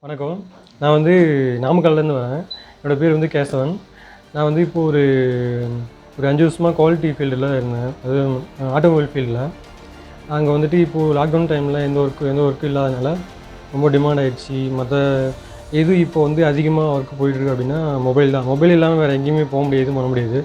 வணக்கம். நான் வந்து நாமக்கல்லேருந்து வரேன். என்னோடய பேர் வந்து கேசவன். நான் வந்து இப்போது ஒரு 5 வருஷமாக குவாலிட்டி ஃபீல்டில் இருந்தேன். அதுவும் ஆட்டோமொபைல் ஃபீல்டில். அங்கே வந்துட்டு இப்போது லாக்டவுன் டைமில் எந்த ஒர்க்கும் இல்லாதனால ரொம்ப டிமாண்ட் ஆகிடுச்சு. எது இப்போ வந்து அதிகமாக ஒர்க் போயிட்டுருக்கு அப்படின்னா மொபைல் தான். மொபைல் இல்லாமல் வேறு எங்கேயுமே போக முடியாது, பண்ண முடியாது.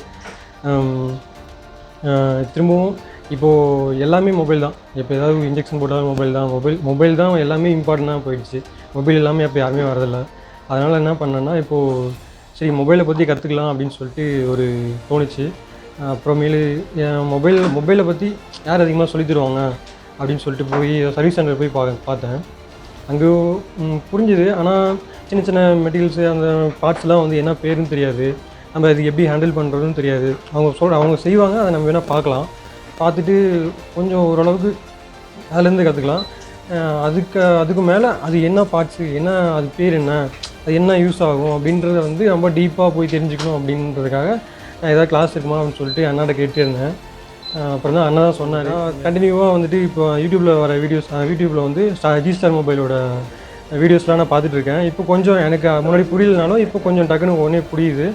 திரும்பவும் இப்போது எல்லாமே மொபைல் தான். இப்போ ஏதாவது இன்ஜெக்ஷன் போட்டாலும் மொபைல் தான். மொபைல் தான் எல்லாமே இம்பார்ட்டண்ட்டாக போயிடுச்சு. மொபைல் இல்லாமல் இப்போ யாருமே வரதில்லை. அதனால் என்ன பண்ணேன்னா, இப்போது சரி மொபைலை பற்றி கற்றுக்கலாம் அப்படின்னு சொல்லிட்டு தோணுச்சு. அப்புறமேலு மொபைலை பற்றி யார் அதிகமாக சொல்லித் தருவாங்க அப்படின்னு சொல்லிட்டு போய் சர்வீஸ் சென்டர் போய் பார்த்தேன். அங்கே புரிஞ்சுது. ஆனால் சின்ன சின்ன மெட்டீரியல்ஸு அந்த பார்ட்ஸ்லாம் வந்து என்ன பேருன்னு தெரியாது. நம்ம அது எப்படி ஹேண்டில் பண்ணுறதுன்னு தெரியாது. அவங்க செய்வாங்க, அதை நம்ம வேணால் பார்க்கலாம். பார்த்துட்டு கொஞ்சம் ஓரளவுக்கு அதுலேருந்து கற்றுக்கலாம். அதுக்கு மேலே அது என்ன பார்ட்ஸு, அது பேர் என்ன, அது என்ன யூஸ் ஆகும் அப்படின்றத வந்து ரொம்ப டீப்பாக போய் தெரிஞ்சுக்கணும் அப்படின்றதுக்காக நான் ஏதாவது கிளாஸ் இருக்குமா அப்படின்னு சொல்லிட்டு அண்ணாட்ட கேட்டே இருந்தேன். அப்புறம் தான் அண்ணா தான் சொன்னார். கண்டினியூவாக வந்துட்டு இப்போ யூடியூப்பில் வர யூடியூப்பில் வந்து ஜி மொபைலோட வீடியோஸ்லாம் நான் பார்த்துட்ருக்கேன். இப்போ கொஞ்சம் எனக்கு முன்னாடி புரியலனாலும் இப்போ கொஞ்சம் டக்குன்னு உடனே புரியுது,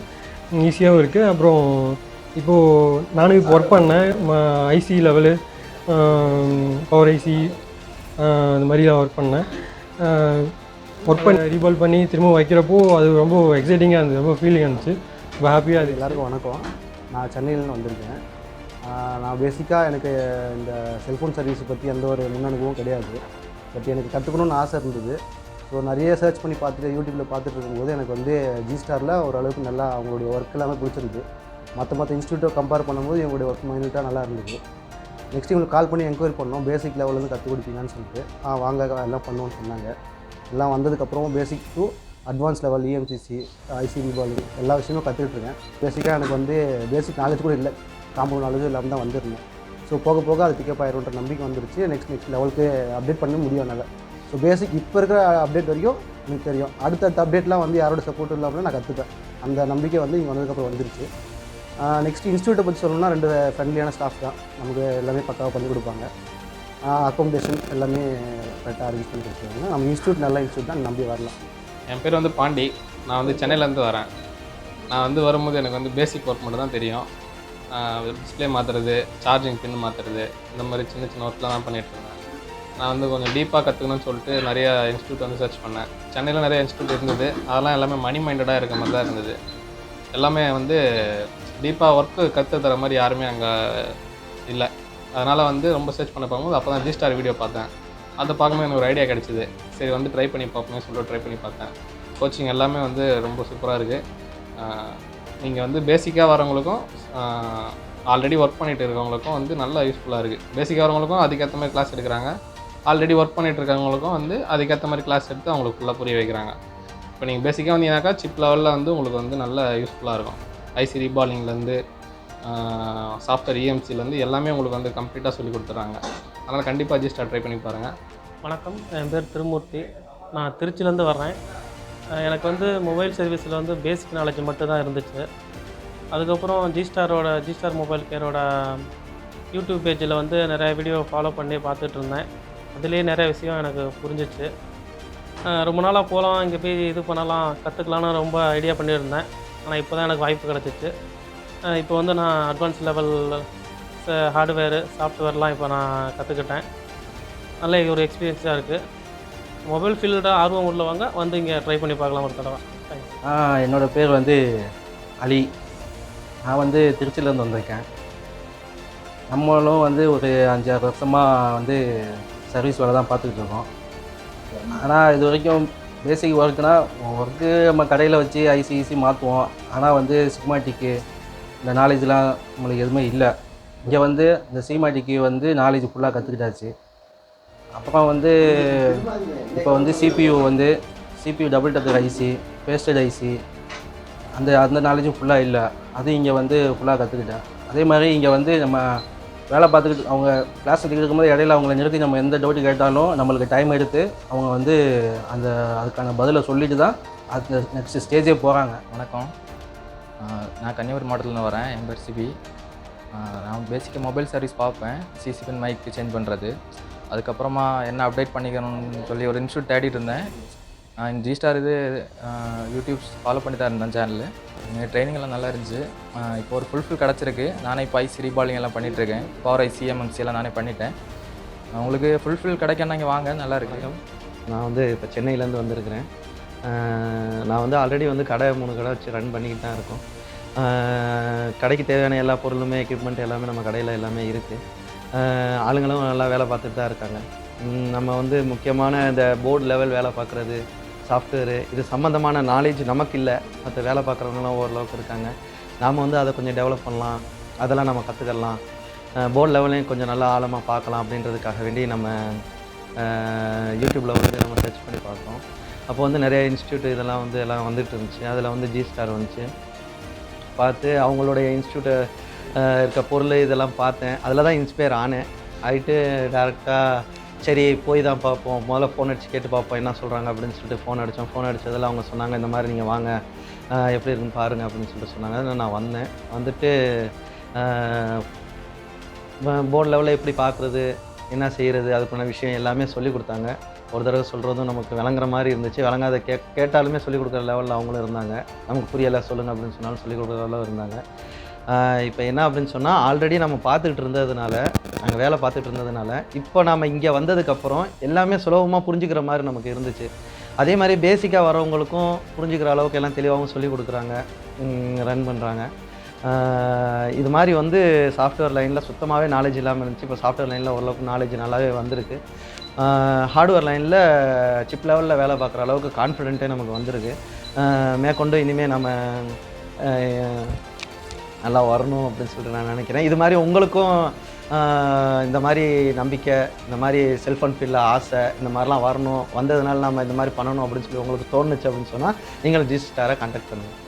ஈஸியாகவும் இருக்குது. அப்புறம் இப்போது நானும் இப்போ ஒர்க் பண்ணேன். ஐசி லெவலு, பவர் ஐசி அந்த மாதிரிலாம் ஒர்க் பண்ணேன். ஒர்க் பண்ணி ரீபால் பண்ணி திரும்ப வைக்கிறப்போ அது ரொம்ப எக்ஸைட்டிங்காக இருந்துச்சு, ரொம்ப ஃபீலிங்காக இருந்துச்சு, ரொம்ப ஹாப்பியாக இருக்குது. எல்லாருக்கும் வணக்கம். நான் சென்னையிலேருந்து வந்திருக்கேன். நான் பேசிக்காக எனக்கு இந்த செல்ஃபோன் சர்வீஸை பற்றி எந்த ஒரு முன் அனுபவம் கிடையாது. பட் எனக்கு கற்றுக்கணுன்னு ஆசை இருந்தது. ஸோ நிறைய சர்ச் பண்ணி பார்த்துட்டு யூடியூப்பில் பார்த்துட்டு இருக்கும்போது எனக்கு வந்து ஜிஸ்டாரில் ஓரளவுக்கு நல்லா அவங்களுடைய ஒர்க் எல்லாமே பிடிச்சிருந்து. மற்ற இன்ஸ்டியூட்டை கம்பேர் பண்ணும்போது எங்களுடைய ஒர்க் மைனூட்டாக நல்லா இருந்தது. நெக்ஸ்ட் இவங்களுக்கு கால் பண்ணி என்கொயரி பண்ணோம், பேசிக் லெவலேருந்து கற்றுக் கொடுப்பீங்கன்னு சொல்லிட்டு. வாங்க எல்லாம் பண்ணுவோன்னு சொன்னாங்க. எல்லாம் வந்ததுக்கப்புறம் basic to advance level EMCC, IC reballing எல்லா விஷயமும் கற்றுக்கிட்டுருக்கேன். பேசிக்காக எனக்கு வந்து பேசிக் நாலேஜ் கூட இல்லை, காம்பவுண்ட் நாலேஜும் இல்லாமல் தான் வந்திருந்தேன். ஸோ போக போக அது பிக்கப் ஆயிரும்ன்ற நம்பிக்கை வந்துருச்சு. நெக்ஸ்ட் லெவலுக்கு அப்டேட் பண்ண முடியும் என்னால். ஸோ பேசிக் இப்போ இருக்கிற அப்டேட் வரைக்கும் எனக்கு தெரியும். அடுத்தடுத்த அப்டேட்லாம் வந்து யாரோட சப்போர்ட் இல்லாமல் நான் கற்றுப்பேன். அந்த நம்பிக்கை வந்து இங்கே வந்ததுக்கப்புறம் வந்துருச்சு. நெக்ஸ்ட் இன்ஸ்டியூட்டை பற்றி சொல்லணும்னா 2 ஃப்ரெண்ட்லியான ஸ்டாஃப் தான். நமக்கு எல்லாமே பக்காவாக பண்ணி கொடுப்பாங்க. அக்கோமடேஷன் எல்லாமே கரெக்டாக அரேஞ்ச் பண்ணி கொடுத்துருவாங்க. நம்ம இன்ஸ்டியூட் நல்ல இன்ஸ்டியூட் தான், நம்பி வரலாம். என் பேர் வந்து பாண்டி. நான் வந்து சென்னையிலேருந்து வரேன். நான் வந்து வரும்போது எனக்கு வந்து பேசிக் ஒர்க் மட்டும் தான் தெரியும். டிஸ்பிளே மாற்றுறது, சார்ஜிங் பின் மாற்றுறது, இந்த மாதிரி சின்ன சின்ன ஒர்க்லாம் தான் பண்ணிகிட்ருந்தேன். நான் வந்து கொஞ்சம் டீப்பாக கற்றுக்கணும்னு சொல்லிட்டு நிறைய இன்ஸ்டியூட் வந்து சர்ச் பண்ணேன். சென்னையில் நிறைய இன்ஸ்டியூட் இருந்தது. அதெல்லாம் எல்லாமே மணி மைண்டடாக இருக்க மாதிரி தான் இருந்தது. எல்லாமே வந்து டீப்பாக ஒர்க்கு கற்று தர மாதிரி யாருமே அங்கே இல்லை. அதனால் வந்து ரொம்ப சர்ச் பண்ண பார்க்கும்போது அப்போ தான் ஜிஸ்டார் வீடியோ பார்த்தேன். அதை பார்க்கும்போது எனக்கு ஒரு ஐடியா கிடச்சிது. சரி வந்து ட்ரை பண்ணி பார்ப்போமே சொல்லிட்டு ட்ரை பண்ணி பார்த்தேன். கோச்சிங் எல்லாமே வந்து ரொம்ப சூப்பராக இருக்குது. நீங்கள் வந்து பேசிக்காக வரவங்களுக்கும் ஆல்ரெடி ஒர்க் பண்ணிகிட்டு இருக்கவங்களுக்கும் வந்து நல்லா யூஸ்ஃபுல்லாக இருக்குது. பேசிக்காக வரவங்களுக்கும் அதுக்கேற்ற மாதிரி கிளாஸ் எடுக்கிறாங்க. ஆல்ரெடி ஒர்க் பண்ணிகிட்டு இருக்கவங்களுக்கும் வந்து அதுக்கேற்ற மாதிரி கிளாஸ் எடுத்து அவங்களுக்கு ஃபுல்லாக புரிய வைக்கிறாங்க. இப்போ நீங்கள் பேசிக்காக வந்தீங்கன்னாக்கா சிப் லெவலில் வந்து உங்களுக்கு வந்து நல்ல யூஸ்ஃபுல்லாக இருக்கும். ஐசி ரீபாலிங்லேருந்து சாஃப்ட்வேர் இஎம்சிலேருந்து எல்லாமே உங்களுக்கு வந்து கம்ப்ளீட்டாக சொல்லி கொடுத்துட்றாங்க. அதனால் கண்டிப்பாக ஜிஸ்டார் ட்ரை பண்ணி பாருங்கள். வணக்கம், என் பேர் திருமூர்த்தி. நான் திருச்சிலேருந்து வர்றேன். எனக்கு வந்து மொபைல் சர்வீஸில் வந்து பேசிக் நாலேஜ் மட்டும் தான் இருந்துச்சு. அதுக்கப்புறம் ஜிஸ்டார் மொபைல் கேரோட யூடியூப் பேஜில் வந்து நிறைய வீடியோ ஃபாலோ பண்ணி பார்த்துட்டு இருந்தேன். அதுலேயே நிறைய விஷயம் எனக்கு புரிஞ்சிச்சு. ரொம்ப நாளாக போகலாம், இங்கே போய் இது பண்ணலாம், கற்றுக்கலான்னு ரொம்ப ஐடியா பண்ணியிருந்தேன். ஆனால் இப்போ தான் எனக்கு வாய்ப்பு கிடச்சிச்சு. இப்போ வந்து நான் அட்வான்ஸ் லெவல் ஹார்ட்வேரு, சாஃப்ட்வேர்லாம் இப்போ நான் கற்றுக்கிட்டேன். நல்ல ஒரு எக்ஸ்பீரியன்ஸாக இருக்குது. மொபைல் ஃபீல்டில் ஆர்வம் உள்ளவங்க வந்து இங்கே ட்ரை பண்ணி பார்க்கலாம் ஒரு தடவை. என்னோடய பேர் வந்து அலி. நான் வந்து திருச்சியிலேருந்து வந்திருக்கேன். நம்மளும் வந்து ஒரு 5-6 வருஷமாக வந்து சர்வீஸ் வேலை தான் பார்த்துக்கிட்டு இருக்கோம். ஆனால் இது வரைக்கும் பேசிக் ஒர்க்கு நம்ம கடையில் வச்சு ஐசிஐசி மாற்றுவோம். ஆனால் வந்து சிக்மாட்டிக்கு இந்த நாலேஜ்லாம் நம்மளுக்கு எதுவுமே இல்லை. இங்கே வந்து இந்த சிக்மாட்டிக்கு வந்து நாலேஜ் ஃபுல்லாக கற்றுக்கிட்டாச்சு. அப்புறம் வந்து இப்போ வந்து சிபியூ டபுள் டக்கர் ஐசி, பேஸ்டட் ஐசி, அந்த நாலேஜும் ஃபுல்லாக இல்லை. அது இங்கே வந்து ஃபுல்லாக கற்றுக்கிட்டேன். அதே மாதிரி இங்கே வந்து நம்ம வேலை பார்த்துக்கிட்டு அவங்க கிளாஸ் எடுத்துக்கிட்டு இருக்கும்போது இடையில அவங்கள நிறுத்தி நம்ம எந்த டவுட்டு கேட்டாலும் நம்மளுக்கு டைம் எடுத்து அவங்க வந்து அதுக்கான பதிலை சொல்லிட்டு தான் அந்த நெக்ஸ்ட் ஸ்டேஜே போகிறாங்க. வணக்கம், நான் கன்னியாகுமரி மாவட்டத்துலேருந்து வரேன். என் பேர் சிபி. நான் பேசிக்காக மொபைல் சர்வீஸ் பார்ப்பேன், சிசி பின் மைக்கு சேஞ்ச் பண்ணுறது. அதுக்கப்புறமா என்ன அப்டேட் பண்ணிக்கணும்னு சொல்லி ஒரு இன்ஸ்டியூட் தேடிட்டு இருந்தேன். நான் ஜி ஸ்டார் இது யூடியூப்ஸ் ஃபாலோ பண்ணி தான் இருந்தேன் சேனலு. எங்கள் ட்ரைனிங் எல்லாம் நல்லா இருந்துச்சு. இப்போ ஒரு ஃபுல்ஃபில் கிடச்சிருக்கு. நானே இப்போ ஐசி ரீபாலிங் எல்லாம் பண்ணிகிட்ருக்கேன். பவர் ஐசி எம்எம்சி எல்லாம் நானே பண்ணிட்டேன். உங்களுக்கு ஃபுல்ஃபில் கிடைக்கன்னா இங்கே வாங்க, நல்லா இருக்கு. நான் வந்து இப்போ சென்னையிலேருந்து வந்திருக்கிறேன். நான் வந்து ஆல்ரெடி வந்து 3 கடை வச்சு ரன் பண்ணிக்கிட்டு தான் இருக்கோம். கடைக்கு தேவையான எல்லா பொருளுமே எக்யூப்மெண்ட் எல்லாமே நம்ம கடையில் எல்லாமே இருக்குது. ஆளுங்களும் நல்லா வேலை பார்த்துட்டு தான் இருக்காங்க. நம்ம வந்து முக்கியமான இந்த போர்டு லெவல் வேலை பார்க்குறது, சாஃப்ட்வேரு இது சம்மந்தமான நாலேஜ் நமக்கு இல்லை. மற்ற வேலை பார்க்குறவங்களாம் ஓரளவுக்கு இருக்காங்க. நாம் வந்து அதை கொஞ்சம் டெவலப் பண்ணலாம், அதெல்லாம் நம்ம கற்றுக்கலாம். போர்டு லெவலையும் கொஞ்சம் நல்லா ஆழமாக பார்க்கலாம் அப்படின்றதுக்காக வேண்டி நம்ம யூடியூப்பில் வந்து நம்ம சர்ச் பண்ணி பார்த்தோம். அப்போ வந்து நிறைய இன்ஸ்டியூட் இதெல்லாம் வந்து எல்லாம் வந்துட்டு இருந்துச்சு. அதில் வந்து ஜி ஸ்டார் வந்துச்சு. பார்த்து அவங்களுடைய இன்ஸ்டியூட்டு இருக்க பொருள் இதெல்லாம் பார்த்தேன். அதில் தான் இன்ஸ்பயர் ஆகிட்டு டேரெக்டாக சரி போய் தான் பார்ப்போம், முதல்ல ஃபோன் அடித்து கேட்டு பார்ப்போம் என்ன சொல்கிறாங்க அப்படின்னு சொல்லிட்டு ஃபோன் அடித்ததில் அவங்க சொன்னாங்க இந்த மாதிரி நீங்கள் வாங்க, எப்படி இருக்குன்னு பாருங்கள் அப்படின்னு சொல்லிட்டு சொன்னாங்க. நான் வந்தேன். வந்துட்டு போர்டு லெவலில் எப்படி பார்க்குறது, என்ன செய்கிறது, அதுக்கான விஷயம் எல்லாமே சொல்லிக் கொடுத்தாங்க. ஒரு தடவை சொல்கிறதும் நமக்கு விளங்குற மாதிரி இருந்துச்சு. விளங்காத கேட்டாலுமே சொல்லிக் கொடுக்குற லெவலில் அவங்களும் இருந்தாங்க. நமக்கு புரியலை சொல்லுங்கள் அப்படின்னு சொன்னாலும் சொல்லிக் கொடுக்குற லெவலில் இருந்தாங்க. இப்போ என்ன அப்படின்னு சொன்னால் ஆல்ரெடி நம்ம பார்த்துக்கிட்டு இருந்ததுனால, நாங்கள் வேலை பார்த்துட்டு இருந்ததுனால, இப்போ நம்ம இங்கே வந்ததுக்கப்புறம் எல்லாமே சுலபமாக புரிஞ்சுக்கிற மாதிரி நமக்கு இருந்துச்சு. அதே மாதிரி பேசிக்காக வரவங்களுக்கும் புரிஞ்சுக்கிற அளவுக்கு எல்லாம் தெளிவாகவும் சொல்லிக் கொடுக்குறாங்க, ரன் பண்ணுறாங்க. இது மாதிரி வந்து சாஃப்ட்வேர் லைனில் சுத்தமாகவே நாலேஜ் இல்லாமல் இருந்துச்சு. இப்போ சாஃப்ட்வேர் லைனில் ஓரளவுக்கு நாலேஜ் நல்லாவே வந்திருக்கு. ஹார்ட்வேர் லைனில் சிப் லெவலில் வேலை பார்க்குற அளவுக்கு கான்ஃபிடென்ட்டே நமக்கு வந்திருக்கு. மேற்கொண்டு இனிமேல் நம்ம நல்லா வரணும் அப்படின்னு சொல்லிட்டு நான் நினைக்கிறேன். இது மாதிரி உங்களுக்கும் இந்த மாதிரி நம்பிக்கை, இந்த மாதிரி செல்ஃபோன் ஃபீல்டில் ஆசை, இந்த மாதிரிலாம் வரணும், வந்ததுனால நம்ம இந்த மாதிரி பண்ணணும் அப்படின்னு சொல்லி உங்களுக்கு தோணுச்சு அப்படின்னு சொன்னால் நீங்கள் ஜி ஸ்டாரை கான்டாக்ட் பண்ணுங்கள்.